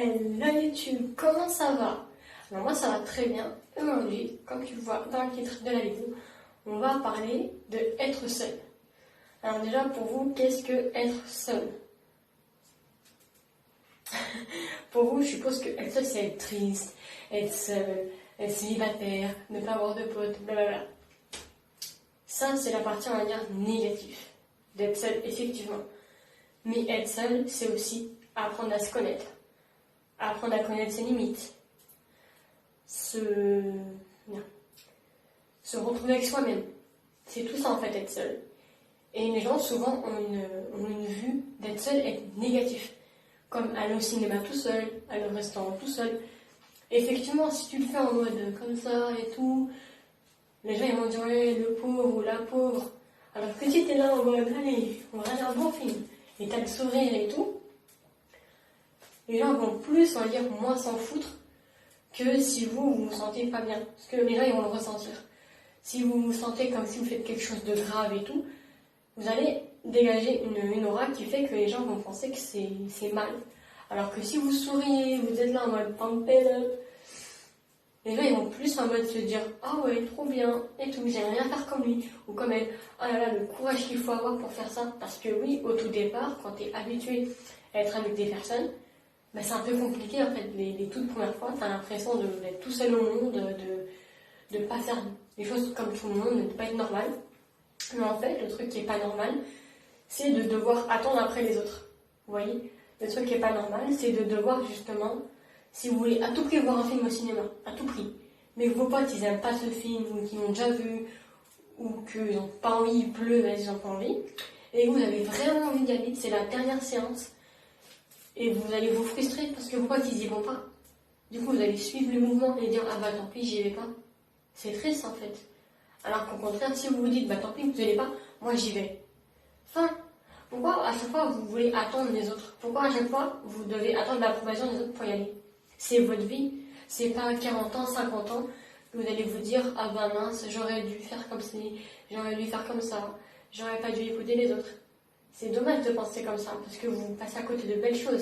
Hello YouTube, comment ça va? Alors moi ça va très bien. Aujourd'hui, comme tu le vois dans le titre de la vidéo, on va parler de être seul. Alors déjà pour vous, qu'est-ce que être seul? Pour vous, je suppose que être seul c'est être triste, être seul, être célibataire, ne pas avoir de potes, blablabla. Ça c'est la partie on va dire négative d'être seul effectivement. Mais être seul c'est aussi apprendre à se connaître. Apprendre à connaître ses limites, se retrouver avec soi-même. C'est tout ça en fait, être seul. Et les gens souvent ont une vue d'être seul être négatif. Comme aller au cinéma tout seul, aller au restaurant tout seul. Et effectivement, si tu le fais en mode comme ça et tout, les gens ils vont dire ouais, le pauvre ou la pauvre. Alors que si t'es là en mode allez, on va regarder un bon film, et t'as le sourire et tout, les gens vont plus, on va dire, moins s'en foutre que si vous vous sentez pas bien. Parce que les gens, ils vont le ressentir. Si vous vous sentez comme si vous faites quelque chose de grave et tout, vous allez dégager une aura qui fait que les gens vont penser que c'est mal. Alors que si vous souriez, vous êtes là en mode pump it up, les gens, ils vont plus en mode se dire « Ah ouais, trop bien, et tout, j'aimerais bien faire comme lui. » Ou comme elle « Ah là là, le courage qu'il faut avoir pour faire ça. » Parce que oui, au tout départ, quand tu es habitué à être avec des personnes, bah, c'est un peu compliqué en fait, les toutes premières fois, tu as l'impression d'être tout seul au monde, de ne pas faire les choses comme tout le monde, de ne pas être normal. Mais en fait, le truc qui est pas normal, c'est de devoir attendre après les autres. Vous voyez? Le truc qui est pas normal, c'est de devoir justement, si vous voulez à tout prix voir un film au cinéma, à tout prix, mais que vos potes ils aiment pas ce film, ou qu'ils l'ont déjà vu, ou qu'ils n'ont pas envie, il pleut, mais ils n'ont pas envie, et que vous avez vraiment envie d'y aller, c'est la dernière séance, et vous allez vous frustrer parce que vos potes ils y vont pas. Du coup vous allez suivre le mouvement et dire ah bah tant pis j'y vais pas. C'est triste en fait. Alors qu'au contraire si vous vous dites bah tant pis vous allez pas, moi j'y vais. Enfin, pourquoi à chaque fois vous voulez attendre les autres? Pourquoi à chaque fois vous devez attendre l'approbation des autres pour y aller? C'est votre vie. C'est pas 40 ans, 50 ans que vous allez vous dire ah bah mince j'aurais dû faire comme ci, j'aurais dû faire comme ça, j'aurais pas dû écouter les autres. C'est dommage de penser comme ça parce que vous passez à côté de belles choses.